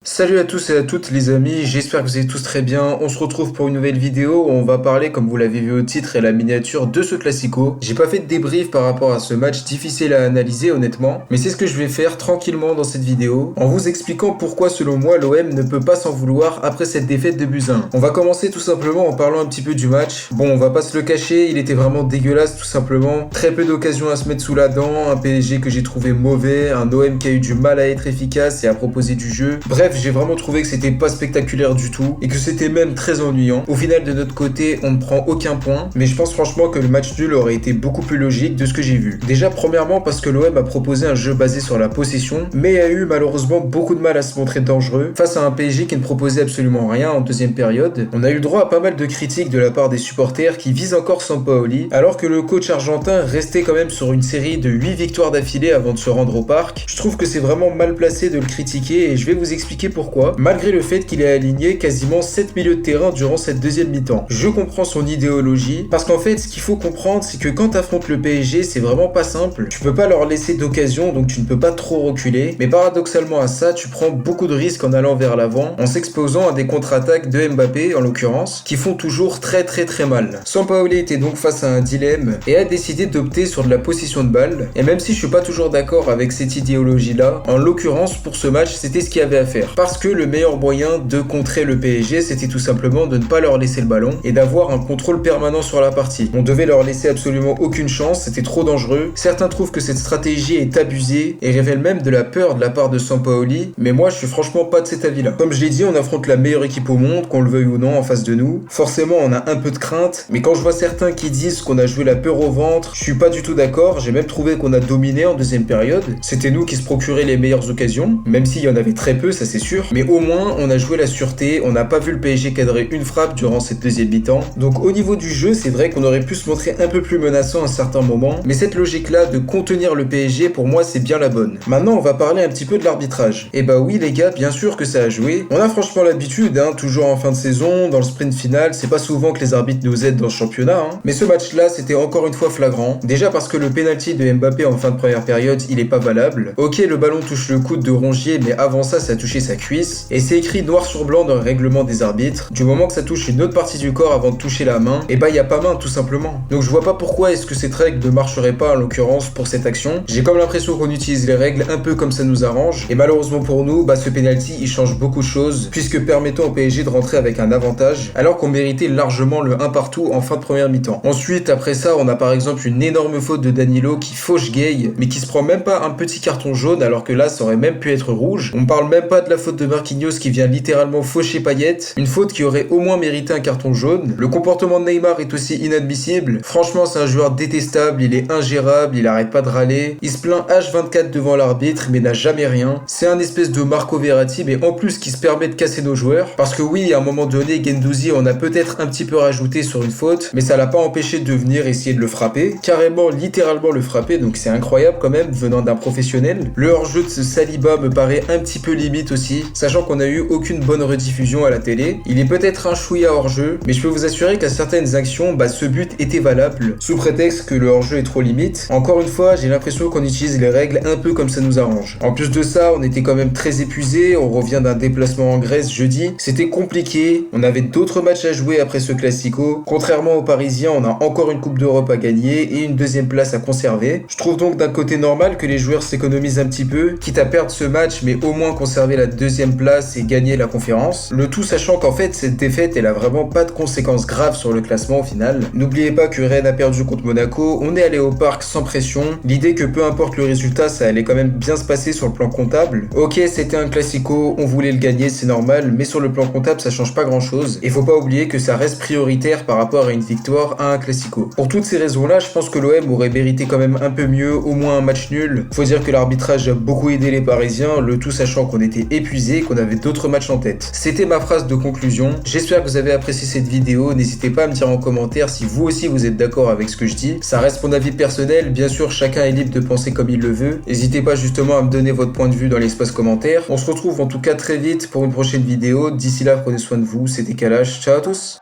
Salut à tous et à toutes les amis, j'espère que vous allez tous très bien. On se retrouve pour une nouvelle vidéo où on va parler, comme vous l'avez vu au titre et la miniature, de ce classico. J'ai pas fait de débrief par rapport à ce match difficile à analyser honnêtement, mais c'est ce que je vais faire tranquillement dans cette vidéo, en vous expliquant pourquoi selon moi l'OM ne peut pas s'en vouloir après cette défaite de buts 1. On va commencer tout simplement en parlant un petit peu du match. Bon, on va pas se le cacher, il était vraiment dégueulasse tout simplement. Très peu d'occasions à se mettre sous la dent, un PSG que j'ai trouvé mauvais, un OM qui a eu du mal à être efficace et à proposer du jeu. Bref, j'ai vraiment trouvé que c'était pas spectaculaire du tout et que c'était même très ennuyant. Au final, de notre côté, on ne prend aucun point, mais je pense franchement que le match nul aurait été beaucoup plus logique de ce que j'ai vu. Déjà, premièrement, parce que l'OM a proposé un jeu basé sur la possession, mais a eu malheureusement beaucoup de mal à se montrer dangereux face à un PSG qui ne proposait absolument rien en deuxième période. On a eu le droit à pas mal de critiques de la part des supporters qui visent encore Sampaoli, alors que le coach argentin restait quand même sur une série de 8 victoires d'affilée avant de se rendre au parc. Je trouve que c'est vraiment mal placé de le critiquer et je vais vous expliquer pourquoi, malgré le fait qu'il ait aligné quasiment 7 milieux de terrain durant cette deuxième mi-temps. Je comprends son idéologie, parce qu'en fait, ce qu'il faut comprendre, c'est que quand t'affrontes le PSG, c'est vraiment pas simple. Tu peux pas leur laisser d'occasion, donc tu ne peux pas trop reculer, mais paradoxalement à ça, tu prends beaucoup de risques en allant vers l'avant, en s'exposant à des contre-attaques de Mbappé, en l'occurrence, qui font toujours très mal. Sampaoli était donc face à un dilemme, et a décidé d'opter sur de la possession de balle, et même si je suis pas toujours d'accord avec cette idéologie-là, en l'occurrence, pour ce match, c'était ce qu'il y avait à faire. Parce que le meilleur moyen de contrer le PSG, c'était tout simplement de ne pas leur laisser le ballon et d'avoir un contrôle permanent sur la partie. On devait leur laisser absolument aucune chance, c'était trop dangereux. Certains trouvent que cette stratégie est abusée et révèle même de la peur de la part de Sampaoli, mais moi je suis franchement pas de cet avis-là. Comme je l'ai dit, on affronte la meilleure équipe au monde, qu'on le veuille ou non, en face de nous. Forcément, on a un peu de crainte, mais quand je vois certains qui disent qu'on a joué la peur au ventre, je suis pas du tout d'accord. J'ai même trouvé qu'on a dominé en deuxième période. C'était nous qui se procuraient les meilleures occasions, même s'il y en avait très peu, ça c'est sûr. Mais au moins, on a joué la sûreté, on n'a pas vu le PSG cadrer une frappe durant cette deuxième mi-temps. Donc au niveau du jeu, c'est vrai qu'on aurait pu se montrer un peu plus menaçant à certains moments, mais cette logique-là de contenir le PSG, pour moi, c'est bien la bonne. Maintenant, on va parler un petit peu de l'arbitrage. Et bah oui les gars, bien sûr que ça a joué. On a franchement l'habitude, toujours en fin de saison, dans le sprint final, c'est pas souvent que les arbitres nous aident dans le championnat, mais ce match-là, c'était encore une fois flagrant. Déjà parce que le penalty de Mbappé en fin de première période, il est pas valable. Ok, le ballon touche le coude de Rongier, mais avant ça a touché sa cuisse. Et c'est écrit noir sur blanc dans le règlement des arbitres. Du moment que ça touche une autre partie du corps avant de toucher la main, et bah y a pas main tout simplement. Donc je vois pas pourquoi est-ce que cette règle ne marcherait pas en l'occurrence pour cette action. J'ai comme l'impression qu'on utilise les règles un peu comme ça nous arrange. Et malheureusement pour nous, ce penalty il change beaucoup de choses, puisque permettant au PSG de rentrer avec un avantage, alors qu'on méritait largement le 1 partout en fin de première mi-temps. Ensuite, après ça, on a par exemple une énorme faute de Danilo qui fauche Gay, mais qui se prend même pas un petit carton jaune, alors que là ça aurait même pu être rouge. On parle même pas de la faute de Marquinhos qui vient littéralement faucher Payet, une faute qui aurait au moins mérité un carton jaune. Le comportement de Neymar est aussi inadmissible. Franchement, c'est un joueur détestable, il est ingérable, il arrête pas de râler. Il se plaint H24 devant l'arbitre, mais n'a jamais rien. C'est un espèce de Marco Verratti, mais en plus qui se permet de casser nos joueurs. Parce que oui, à un moment donné, Guendouzi, on a peut-être un petit peu rajouté sur une faute, mais ça l'a pas empêché de venir essayer de le frapper. Carrément, littéralement le frapper, donc c'est incroyable quand même, venant d'un professionnel. Le hors-jeu de ce Saliba me paraît un petit peu limite aussi, sachant qu'on a eu aucune bonne rediffusion à la télé. Il est peut-être un chouïa hors-jeu, mais je peux vous assurer qu'à certaines actions, ce but était valable, sous prétexte que le hors-jeu est trop limite. Encore une fois, j'ai l'impression qu'on utilise les règles un peu comme ça nous arrange. En plus de ça, on était quand même très épuisé, on revient d'un déplacement en Grèce jeudi, c'était compliqué, on avait d'autres matchs à jouer après ce classico. Contrairement aux Parisiens, on a encore une Coupe d'Europe à gagner et une deuxième place à conserver. Je trouve donc d'un côté normal que les joueurs s'économisent un petit peu, quitte à perdre ce match, mais au moins conserver la deuxième place et gagner la conférence. Le tout sachant qu'en fait, cette défaite, elle a vraiment pas de conséquences graves sur le classement au final. N'oubliez pas que Rennes a perdu contre Monaco, on est allé au parc sans pression. L'idée que peu importe le résultat, ça allait quand même bien se passer sur le plan comptable. Ok, c'était un classico, on voulait le gagner, c'est normal, mais sur le plan comptable, ça change pas grand chose. Et faut pas oublier que ça reste prioritaire par rapport à une victoire à un classico. Pour toutes ces raisons-là, je pense que l'OM aurait mérité quand même un peu mieux, au moins un match nul. Faut dire que l'arbitrage a beaucoup aidé les Parisiens, le tout sachant qu'on était épuisé, qu'on avait d'autres matchs en tête. C'était ma phrase de conclusion. J'espère que vous avez apprécié cette vidéo. N'hésitez pas à me dire en commentaire si vous aussi vous êtes d'accord avec ce que je dis. Ça reste mon avis personnel. Bien sûr, chacun est libre de penser comme il le veut. N'hésitez pas justement à me donner votre point de vue dans l'espace commentaire. On se retrouve en tout cas très vite pour une prochaine vidéo. D'ici là, prenez soin de vous. C'était Kalash. Ciao à tous.